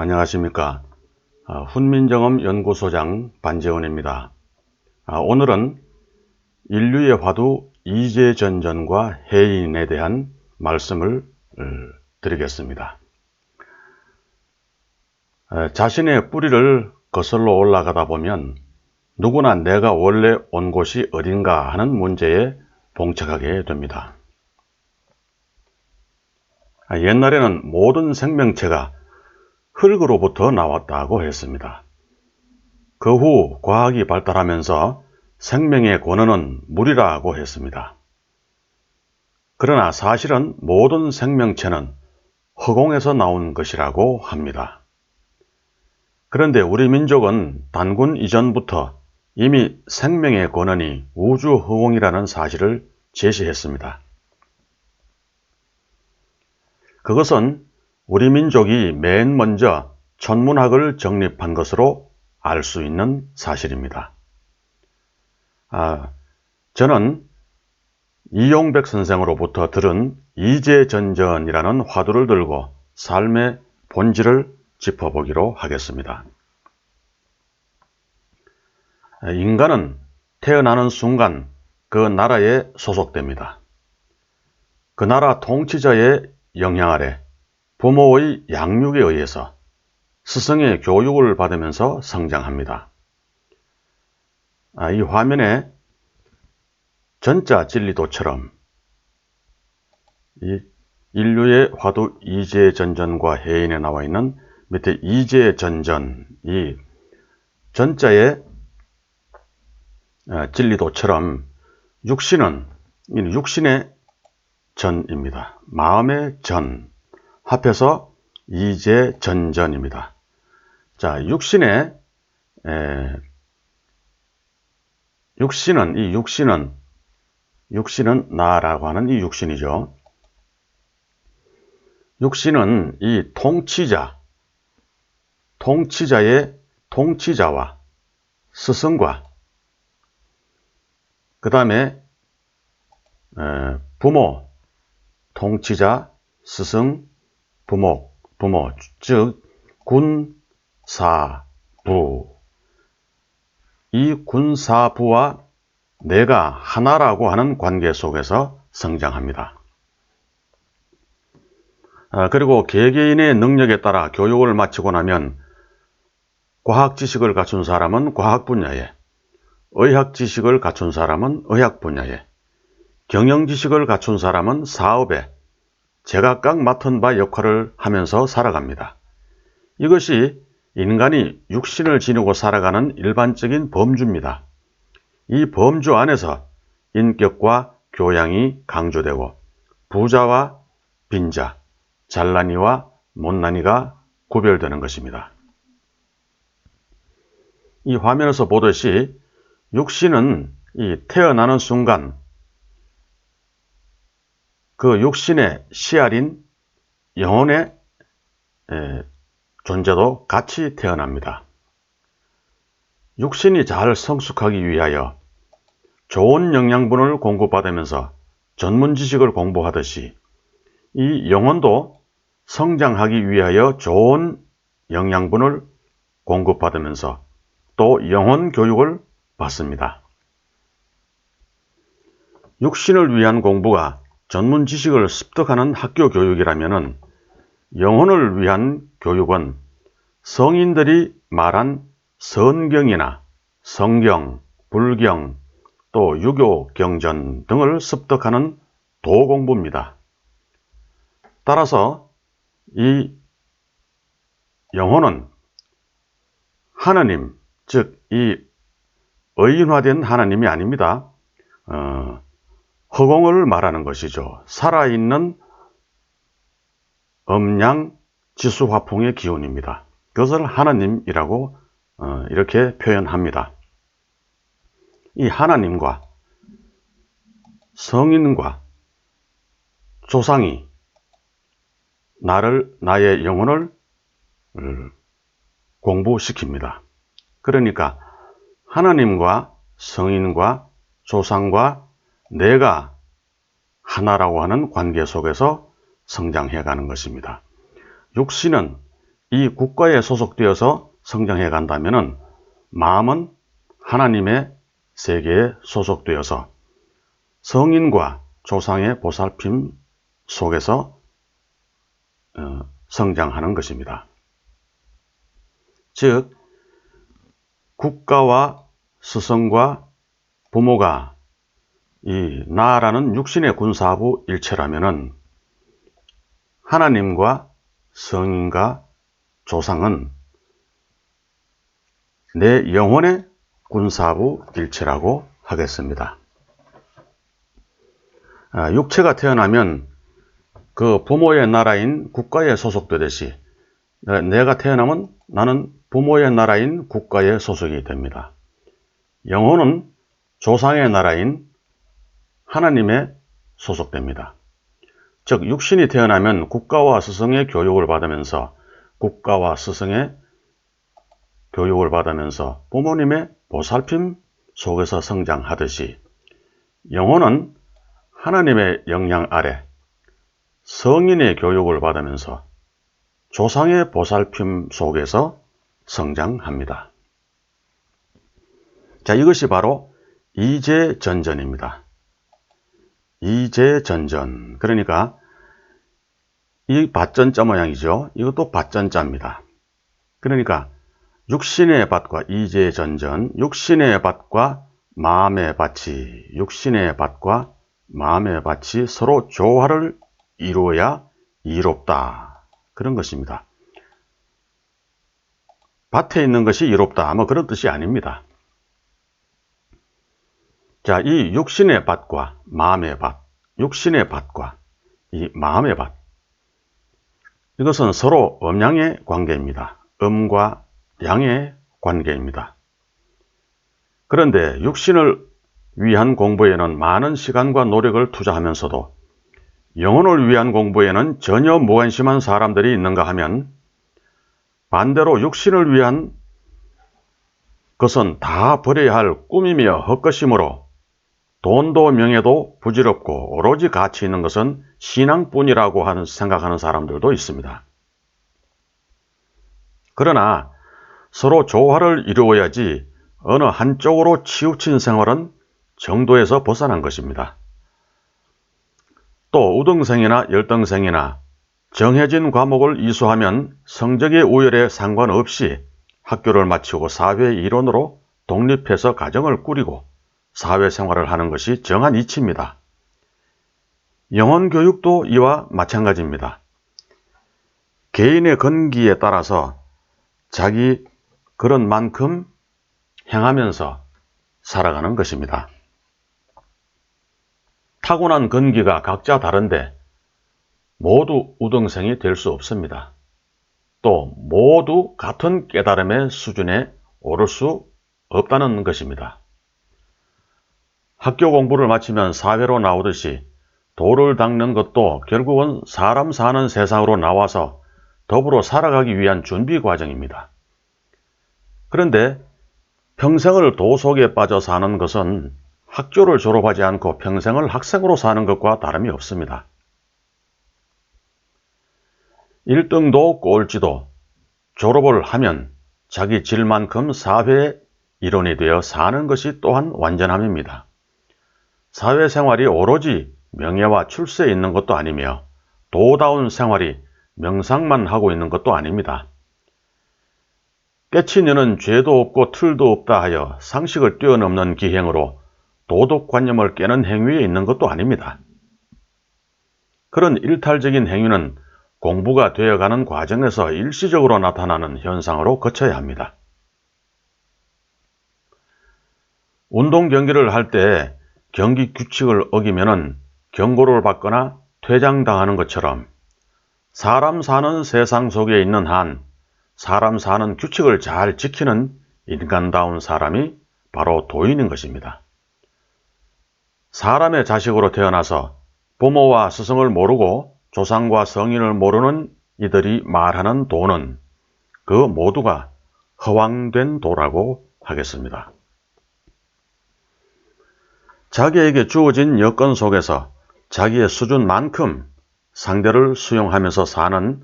안녕하십니까. 훈민정음연구소장 반재원입니다. 오늘은 인류의 화두 이제전전과 해인에 대한 말씀을 드리겠습니다. 자신의 뿌리를 거슬러 올라가다 보면 누구나 내가 원래 온 곳이 어딘가 하는 문제에 봉착하게 됩니다. 옛날에는 모든 생명체가 흙으로부터 나왔다고 했습니다. 그 후 과학이 발달하면서 생명의 근원은 물이라고 했습니다. 그러나 사실은 모든 생명체는 허공에서 나온 것이라고 합니다. 그런데 우리 민족은 단군 이전부터 이미 생명의 근원이 우주 허공이라는 사실을 제시했습니다. 그것은 우리 민족이 맨 먼저 천문학을 정립한 것으로 알 수 있는 사실입니다. 저는 이용백 선생으로부터 들은 이제전전이라는 화두를 들고 삶의 본질을 짚어보기로 하겠습니다. 인간은 태어나는 순간 그 나라에 소속됩니다. 그 나라 통치자의 영향 아래 부모의 양육에 의해서 스승의 교육을 받으면서 성장합니다. 이 화면에 전자진리도처럼 이 인류의 화두 이제전전과 해인에 나와 있는 밑에 이제전전, 이 전자의 진리도처럼 육신은 육신의 전입니다. 마음의 전 합해서 이제전전입니다. 자, 육신은 나라고 하는 이 육신이죠. 육신은 이 통치자와 스승과 그 다음에 부모, 통치자, 스승, 부모, 즉 군사부. 이 군사부와 내가 하나라고 하는 관계 속에서 성장합니다. 그리고 개개인의 능력에 따라 교육을 마치고 나면 과학 지식을 갖춘 사람은 과학 분야에, 의학 지식을 갖춘 사람은 의학 분야에, 경영 지식을 갖춘 사람은 사업에 제각각 맡은 바 역할을 하면서 살아갑니다. 이것이 인간이 육신을 지니고 살아가는 일반적인 범주입니다. 이 범주 안에서 인격과 교양이 강조되고 부자와 빈자, 잘난이와 못난이가 구별되는 것입니다. 이 화면에서 보듯이 육신은 이 태어나는 순간 그 육신의 씨알인 영혼의 존재도 같이 태어납니다. 육신이 잘 성숙하기 위하여 좋은 영양분을 공급받으면서 전문 지식을 공부하듯이 이 영혼도 성장하기 위하여 좋은 영양분을 공급받으면서 또 영혼 교육을 받습니다. 육신을 위한 공부가 전문 지식을 습득하는 학교 교육이라면 영혼을 위한 교육은 성인들이 말한 성경이나 성경, 불경, 또 유교 경전 등을 습득하는 도공부입니다. 따라서 이 영혼은 하나님, 즉 이 의인화된 하나님이 아닙니다. 허공을 말하는 것이죠. 살아있는 음양 지수화풍의 기운입니다. 그것을 하나님이라고 이렇게 표현합니다. 이 하나님과 성인과 조상이 나의 영혼을 공부시킵니다. 그러니까 하나님과 성인과 조상과 내가 하나라고 하는 관계 속에서 성장해 가는 것입니다. 육신은 이 국가에 소속되어서 성장해 간다면은 마음은 하나님의 세계에 소속되어서 성인과 조상의 보살핌 속에서 성장하는 것입니다. 즉, 국가와 스승과 부모가 이 나라는 육신의 군사부 일체라면은 하나님과 성인과 조상은 내 영혼의 군사부 일체라고 하겠습니다. 육체가 태어나면 그 부모의 나라인 국가에 소속되듯이 내가 태어나면 나는 부모의 나라인 국가에 소속이 됩니다. 영혼은 조상의 나라인 하나님에 소속됩니다. 즉 육신이 태어나면 국가와 스승의 교육을 받으면서 부모님의 보살핌 속에서 성장하듯이 영혼은 하나님의 영향 아래 성인의 교육을 받으면서 조상의 보살핌 속에서 성장합니다. 자, 이것이 바로 이제전전입니다. 이제전전. 그러니까 이 밭전자 모양이죠. 이것도 밭전자입니다. 그러니까 육신의 밭과 이제전전, 육신의 밭과 마음의 밭이 서로 조화를 이루어야 이롭다. 그런 것입니다. 밭에 있는 것이 이롭다. 뭐 그런 뜻이 아닙니다. 자, 이 육신의 밭과 마음의 밭, 육신의 밭과 이 마음의 밭, 이것은 서로 음양의 관계입니다. 음과 양의 관계입니다. 그런데 육신을 위한 공부에는 많은 시간과 노력을 투자하면서도 영혼을 위한 공부에는 전혀 무관심한 사람들이 있는가 하면 반대로 육신을 위한 것은 다 버려야 할 꿈이며 헛것이므로 돈도 명예도 부질없고 오로지 가치 있는 것은 신앙뿐이라고 생각하는 사람들도 있습니다. 그러나 서로 조화를 이루어야지 어느 한쪽으로 치우친 생활은 정도에서 벗어난 것입니다. 또 우등생이나 열등생이나 정해진 과목을 이수하면 성적의 우열에 상관없이 학교를 마치고 사회 일원으로 독립해서 가정을 꾸리고 사회생활을 하는 것이 정한 이치입니다. 영혼교육도 이와 마찬가지입니다. 개인의 건기에 따라서 자기 그런 만큼 행하면서 살아가는 것입니다. 타고난 건기가 각자 다른데 모두 우등생이 될 수 없습니다. 또 모두 같은 깨달음의 수준에 오를 수 없다는 것입니다. 학교 공부를 마치면 사회로 나오듯이 도를 닦는 것도 결국은 사람 사는 세상으로 나와서 더불어 살아가기 위한 준비 과정입니다. 그런데 평생을 도 속에 빠져 사는 것은 학교를 졸업하지 않고 평생을 학생으로 사는 것과 다름이 없습니다. 1등도 꼴찌도 졸업을 하면 자기 질만큼 사회의 일원이 되어 사는 것이 또한 완전함입니다. 사회생활이 오로지 명예와 출세에 있는 것도 아니며 도다운 생활이 명상만 하고 있는 것도 아닙니다. 깨치녀는 죄도 없고 틀도 없다 하여 상식을 뛰어넘는 기행으로 도덕관념을 깨는 행위에 있는 것도 아닙니다. 그런 일탈적인 행위는 공부가 되어가는 과정에서 일시적으로 나타나는 현상으로 거쳐야 합니다. 운동 경기를 할 때 경기 규칙을 어기면은 경고를 받거나 퇴장당하는 것처럼 사람 사는 세상 속에 있는 한 사람 사는 규칙을 잘 지키는 인간다운 사람이 바로 도인인 것입니다. 사람의 자식으로 태어나서 부모와 스승을 모르고 조상과 성인을 모르는 이들이 말하는 도는 그 모두가 허황된 도라고 하겠습니다. 자기에게 주어진 여건 속에서 자기의 수준만큼 상대를 수용하면서 사는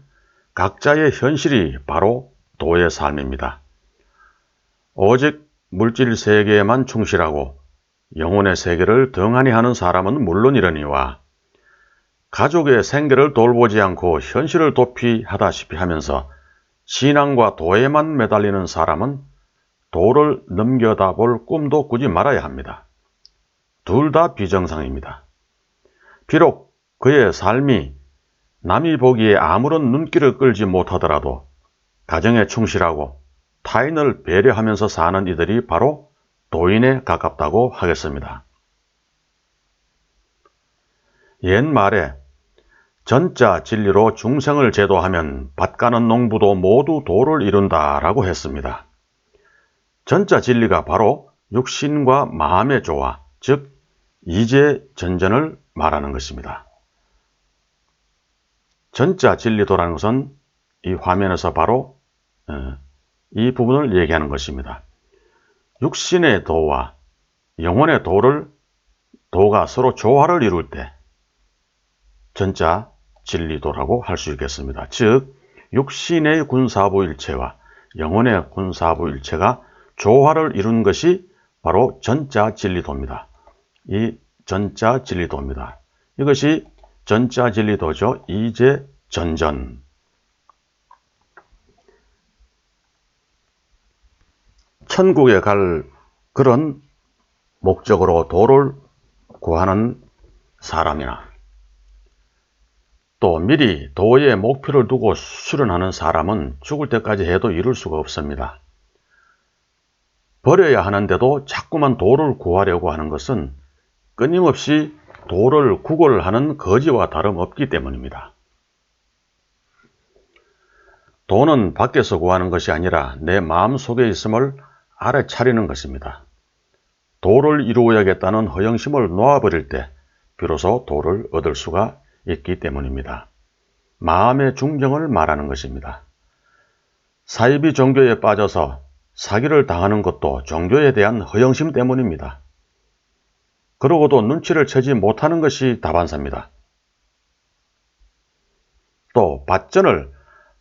각자의 현실이 바로 도의 삶입니다. 오직 물질 세계에만 충실하고 영혼의 세계를 등한히 하는 사람은 물론이러니와 가족의 생계를 돌보지 않고 현실을 도피하다시피 하면서 신앙과 도에만 매달리는 사람은 도를 넘겨다볼 꿈도 꾸지 말아야 합니다. 둘 다 비정상입니다. 비록 그의 삶이 남이 보기에 아무런 눈길을 끌지 못하더라도 가정에 충실하고 타인을 배려하면서 사는 이들이 바로 도인에 가깝다고 하겠습니다. 옛말에 전자 진리로 중생을 제도하면 밭가는 농부도 모두 도를 이룬다라고 했습니다. 전자 진리가 바로 육신과 마음의 조화, 즉 이제 전전을 말하는 것입니다. 전자 진리도라는 것은 이 화면에서 바로 이 부분을 얘기하는 것입니다. 육신의 도와 영혼의 도가 서로 조화를 이룰 때 전자 진리도라고 할 수 있겠습니다. 즉 육신의 군사부일체와 영혼의 군사부일체가 조화를 이룬 것이 바로 전자 진리도입니다. 이 전자 진리도입니다. 이것이 전자 진리도죠. 이제 전전. 천국에 갈 그런 목적으로 도를 구하는 사람이나 또 미리 도의 목표를 두고 수련하는 사람은 죽을 때까지 해도 이룰 수가 없습니다. 버려야 하는데도 자꾸만 도를 구하려고 하는 것은 끊임없이 도를 구걸하는 거지와 다름없기 때문입니다. 도는 밖에서 구하는 것이 아니라 내 마음속에 있음을 알아차리는 것입니다. 도를 이루어야겠다는 허영심을 놓아버릴 때 비로소 도를 얻을 수가 있기 때문입니다. 마음의 중정을 말하는 것입니다. 사이비 종교에 빠져서 사기를 당하는 것도 종교에 대한 허영심 때문입니다. 그러고도 눈치를 채지 못하는 것이 다반사입니다. 또 밭전을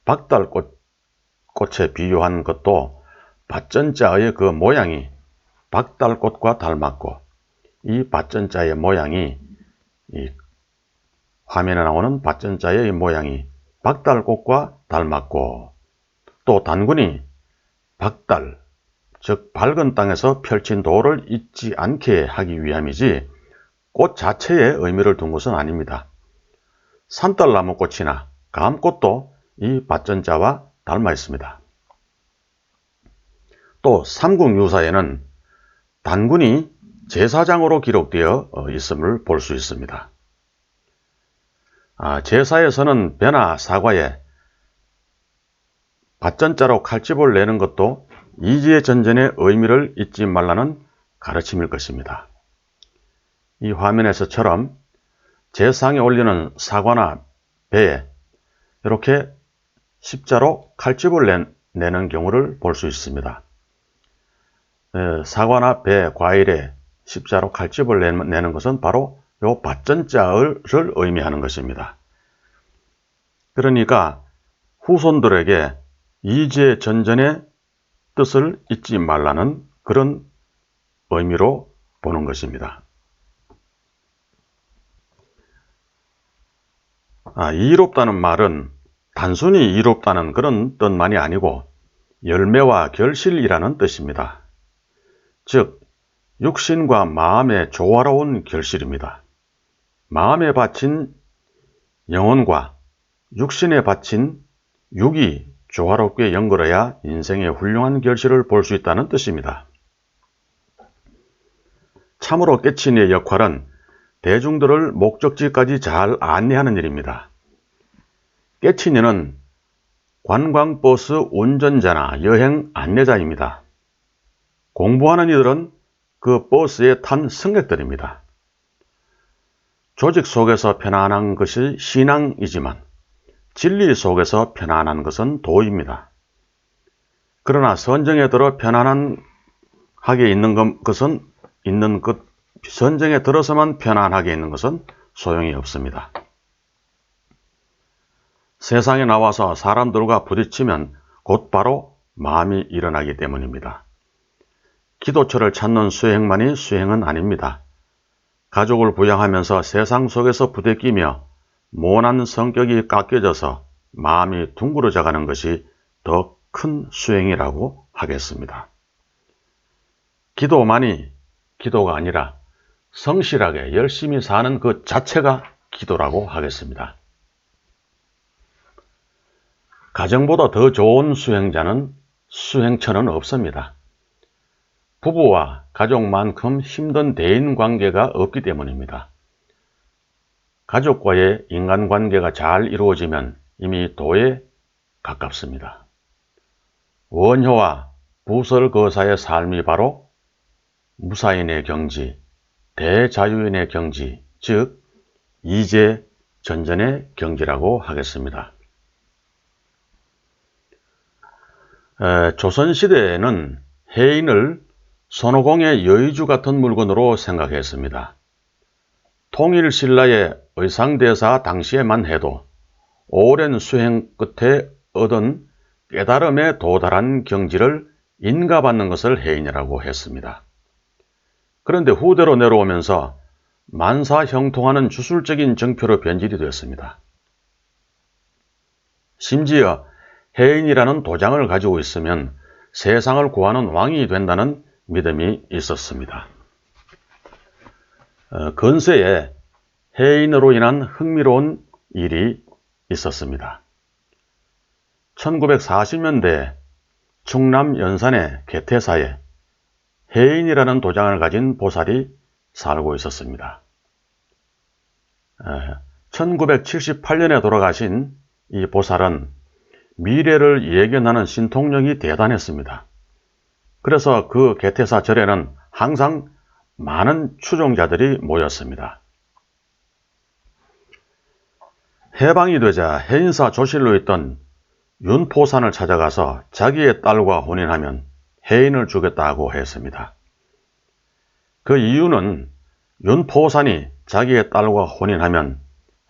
박달꽃에 비유한 것도 밭전자의 그 모양이 박달꽃과 닮았고 이 밭전자의 모양이 이 화면에 나오는 밭전자의 모양이 박달꽃과 닮았고 또 단군이 박달, 즉 밝은 땅에서 펼친 도를 잊지 않게 하기 위함이지 꽃 자체에 의미를 둔 것은 아닙니다. 산딸나무꽃이나 감꽃도 이 밭전자와 닮아 있습니다. 또 삼국유사에는 단군이 제사장으로 기록되어 있음을 볼 수 있습니다. 제사에서는 배나 사과에 밭전자로 칼집을 내는 것도 이지전전의 의미를 잊지 말라는 가르침일 것입니다. 이 화면에서처럼 제상에 올리는 사과나 배에 이렇게 십자로 칼집을 내는 경우를 볼 수 있습니다. 사과나 배, 과일에 십자로 칼집을 내는 것은 바로 이 밭전자를 의미하는 것입니다. 그러니까 후손들에게 이제전전의 뜻을 잊지 말라는 그런 의미로 보는 것입니다. 이롭다는 말은 단순히 이롭다는 그런 뜻만이 아니고 열매와 결실이라는 뜻입니다. 즉 육신과 마음의 조화로운 결실입니다. 마음에 바친 영혼과 육신에 바친 육이 조화롭게 연결해야 인생의 훌륭한 결실을 볼 수 있다는 뜻입니다. 참으로 깨친이의 역할은 대중들을 목적지까지 잘 안내하는 일입니다. 깨친이는 관광버스 운전자나 여행 안내자입니다. 공부하는 이들은 그 버스에 탄 승객들입니다. 조직 속에서 편안한 것이 신앙이지만 진리 속에서 편안한 것은 도입니다. 그러나 선정에 들어 편안하게 있는 것은 선정에 들어서만 편안하게 있는 것은 소용이 없습니다. 세상에 나와서 사람들과 부딪히면 곧바로 마음이 일어나기 때문입니다. 기도처를 찾는 수행만이 수행은 아닙니다. 가족을 부양하면서 세상 속에서 부대끼며 모난 성격이 깎여져서 마음이 둥그러져 가는 것이 더 큰 수행이라고 하겠습니다. 기도만이 기도가 아니라 성실하게 열심히 사는 그 자체가 기도라고 하겠습니다. 가정보다 더 좋은 수행처는 없습니다. 부부와 가족만큼 힘든 대인관계가 없기 때문입니다. 가족과의 인간관계가 잘 이루어지면 이미 도에 가깝습니다. 원효와 부설거사의 삶이 바로 무사인의 경지, 대자유인의 경지, 즉 이제전전의 경지라고 하겠습니다. 조선시대에는 해인을 손오공의 여의주 같은 물건으로 생각했습니다. 통일신라의 의상대사 당시에만 해도 오랜 수행 끝에 얻은 깨달음에 도달한 경지를 인가받는 것을 해인이라고 했습니다. 그런데 후대로 내려오면서 만사형통하는 주술적인 정표로 변질이 되었습니다. 심지어 해인이라는 도장을 가지고 있으면 세상을 구하는 왕이 된다는 믿음이 있었습니다. 근세에 해인으로 인한 흥미로운 일이 있었습니다. 1940년대 충남 연산의 개태사에 해인이라는 도장을 가진 보살이 살고 있었습니다. 1978년에 돌아가신 이 보살은 미래를 예견하는 신통력이 대단했습니다. 그래서 그 개태사 절에는 항상 많은 추종자들이 모였습니다. 해방이 되자 해인사 조실로 있던 윤포산을 찾아가서 자기의 딸과 혼인하면 해인을 주겠다고 했습니다. 그 이유는 윤포산이 자기의 딸과 혼인하면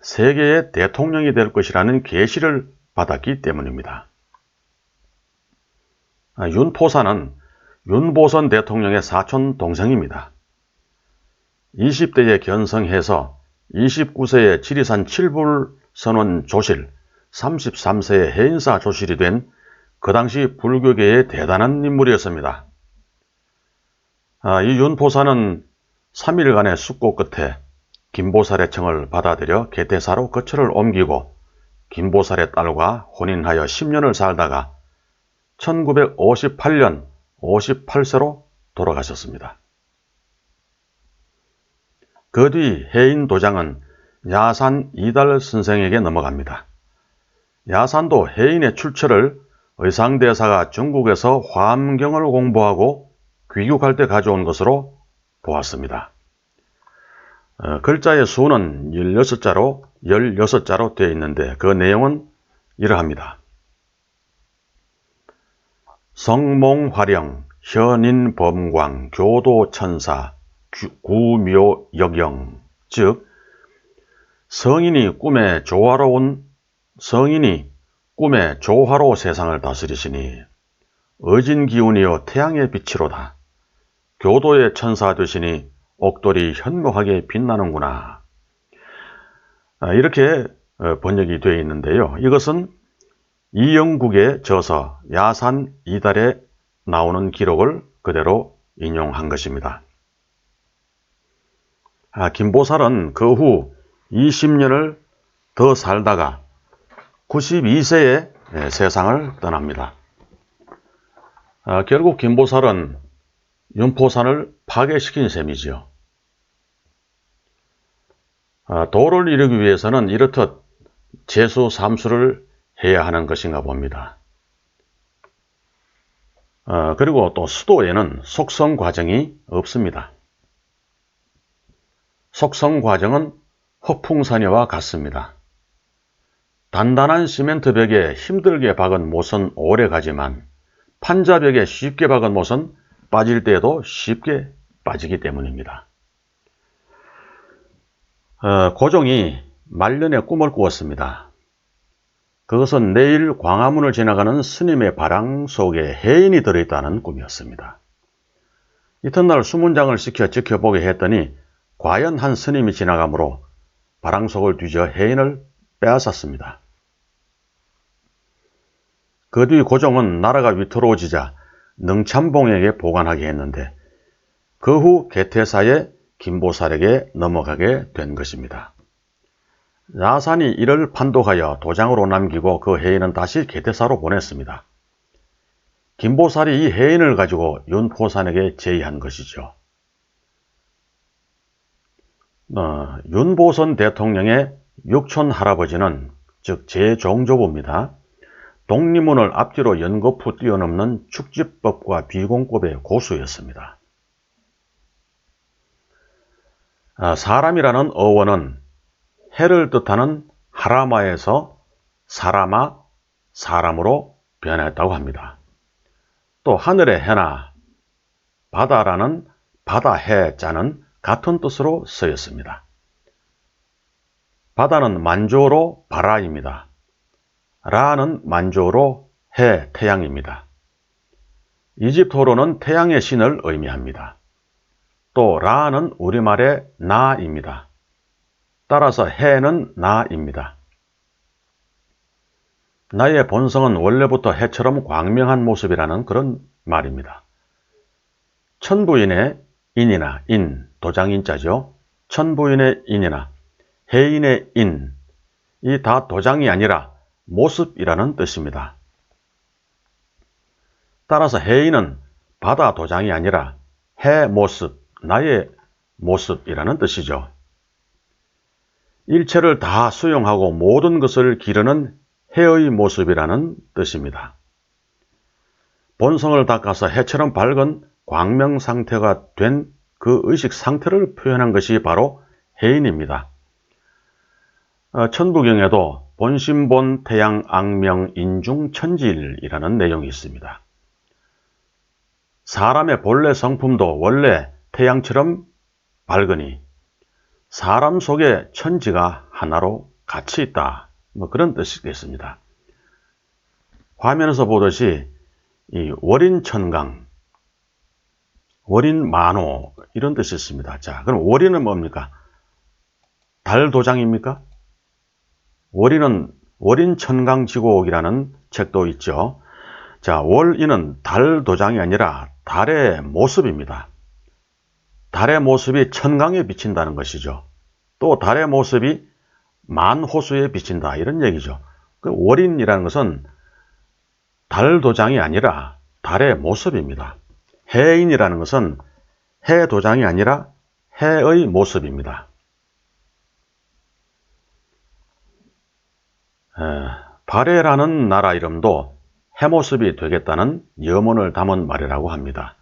세계의 대통령이 될 것이라는 계시를 받았기 때문입니다. 윤포산은 윤보선 대통령의 사촌 동생입니다. 20대에 견성해서 29세에 지리산 칠불선원 조실, 33세에 해인사 조실이 된 그 당시 불교계의 대단한 인물이었습니다. 이 윤포사는 3일간의 숙고 끝에 김보살의 청을 받아들여 개태사로 거처를 옮기고 김보살의 딸과 혼인하여 10년을 살다가 1958년 58세로 돌아가셨습니다. 그 뒤 해인 도장은 야산 이달 선생에게 넘어갑니다. 야산도 해인의 출처를 의상대사가 중국에서 화엄경을 공부하고 귀국할 때 가져온 것으로 보았습니다. 글자의 수는 16자로 되어 있는데 그 내용은 이러합니다. 성몽화령, 현인범광, 교도천사, 구묘역영, 즉 성인이 꿈에 조화로 세상을 다스리시니 어진기운이여 태양의 빛이로다. 교도의 천사 되시니 옥돌이 현무하게 빛나는구나. 이렇게 번역이 되어 있는데요. 이것은 이영국의 저서 야산 이달에 나오는 기록을 그대로 인용한 것입니다. 김보살은 그 후 20년을 더 살다가 92세에 세상을 떠납니다. 결국 김보살은 윤포산을 파괴시킨 셈이지요. 도를 이루기 위해서는 이렇듯 재수 삼수를 해야 하는 것인가 봅니다. 그리고 또 수도에는 속성 과정이 없습니다. 속성 과정은 허풍사녀와 같습니다. 단단한 시멘트 벽에 힘들게 박은 못은 오래 가지만 판자벽에 쉽게 박은 못은 빠질 때에도 쉽게 빠지기 때문입니다. 고종이 말년에 꿈을 꾸었습니다. 그것은 내일 광화문을 지나가는 스님의 바랑 속에 해인이 들어있다는 꿈이었습니다. 이튿날 수문장을 시켜 지켜보게 했더니 과연 한 스님이 지나가므로 바랑 속을 뒤져 해인을 빼앗았습니다. 그 뒤 고종은 나라가 위태로워지자 능참봉에게 보관하게 했는데 그 후 개태사의 김보살에게 넘어가게 된 것입니다. 야산이 이를 판독하여 도장으로 남기고 그 해인은 다시 개태사로 보냈습니다. 김보살이 이 해인을 가지고 윤포산에게 제의한 것이죠. 윤보선 대통령의 육촌 할아버지는 즉 제종조부입니다. 독립문을 앞뒤로 연거푸 뛰어넘는 축지법과 비공법의 고수였습니다. 사람이라는 어원은 해를 뜻하는 하라마에서 사라마, 사람으로 변했다고 합니다. 또 하늘의 해나 바다라는 바다 해자는 같은 뜻으로 쓰였습니다. 바다는 만조어로 바라입니다. 라는 만조어로 해, 태양입니다. 이집트어로는 태양의 신을 의미합니다. 또 라는 우리말의 나입니다. 따라서 해는 나입니다. 나의 본성은 원래부터 해처럼 광명한 모습이라는 그런 말입니다. 천부인의 인이나 인, 도장인자죠. 천부인의 인이나 해인의 인, 이 다 도장이 아니라 모습이라는 뜻입니다. 따라서 해인은 바다 도장이 아니라 해 모습, 나의 모습이라는 뜻이죠. 일체를 다 수용하고 모든 것을 기르는 해의 모습이라는 뜻입니다. 본성을 닦아서 해처럼 밝은 광명 상태가 된 그 의식 상태를 표현한 것이 바로 해인입니다. 천부경에도 본심본 태양 악명 인중 천지일이라는 내용이 있습니다. 사람의 본래 성품도 원래 태양처럼 밝으니 사람 속에 천지가 하나로 같이 있다. 그런 뜻이겠습니다. 화면에서 보듯이 이 월인천강, 월인만호 이런 뜻이 있습니다. 자, 그럼 월인은 뭡니까? 달 도장입니까? 월인은 월인천강지곡이라는 책도 있죠. 자, 월인은 달 도장이 아니라 달의 모습입니다. 달의 모습이 천강에 비친다는 것이죠. 또 달의 모습이 만호수에 비친다 이런 얘기죠. 그 월인이라는 것은 달 도장이 아니라 달의 모습입니다. 해인이라는 것은 해 도장이 아니라 해의 모습입니다. 발해라는 나라 이름도 해모습이 되겠다는 염원을 담은 말이라고 합니다.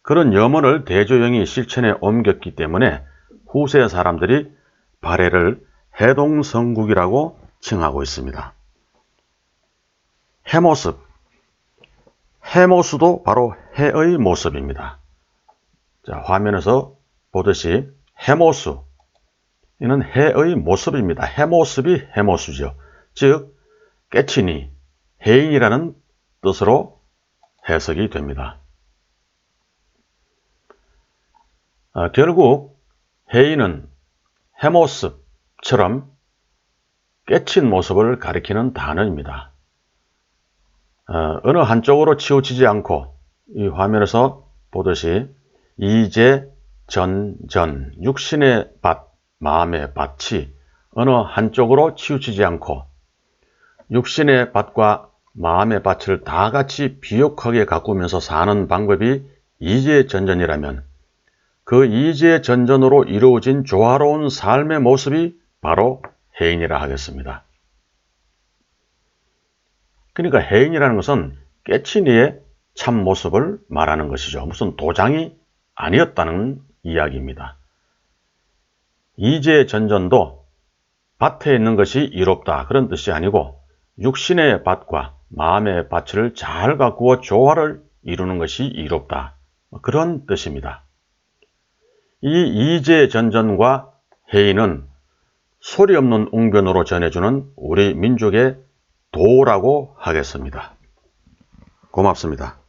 그런 염원을 대조영이 실천에 옮겼기 때문에 후세 사람들이 발해를 해동성국이라고 칭하고 있습니다. 해모습, 해모수도 바로 해의 모습입니다. 자, 화면에서 보듯이 해모수, 이는 해의 모습입니다. 해모습이 해모수죠. 즉 깨치니 해인이라는 뜻으로 해석이 됩니다. 결국 해인은 해모습처럼 깨친 모습을 가리키는 단어입니다. 어느 한쪽으로 치우치지 않고 이 화면에서 보듯이 이제 전전 육신의 밭, 마음의 밭이 어느 한쪽으로 치우치지 않고 육신의 밭과 마음의 밭을 다 같이 비옥하게 가꾸면서 사는 방법이 이제전전이라면 그 이제전전으로 이루어진 조화로운 삶의 모습이 바로 해인이라 하겠습니다. 그러니까 해인이라는 것은 깨치니의 참모습을 말하는 것이죠. 무슨 도장이 아니었다는 이야기입니다. 이제전전도 밭에 있는 것이 이롭다 그런 뜻이 아니고 육신의 밭과 마음의 밭을 잘 가꾸어 조화를 이루는 것이 이롭다 그런 뜻입니다. 이 이제전전과 해인은 소리 없는 웅변으로 전해주는 우리 민족의 도라고 하겠습니다. 고맙습니다.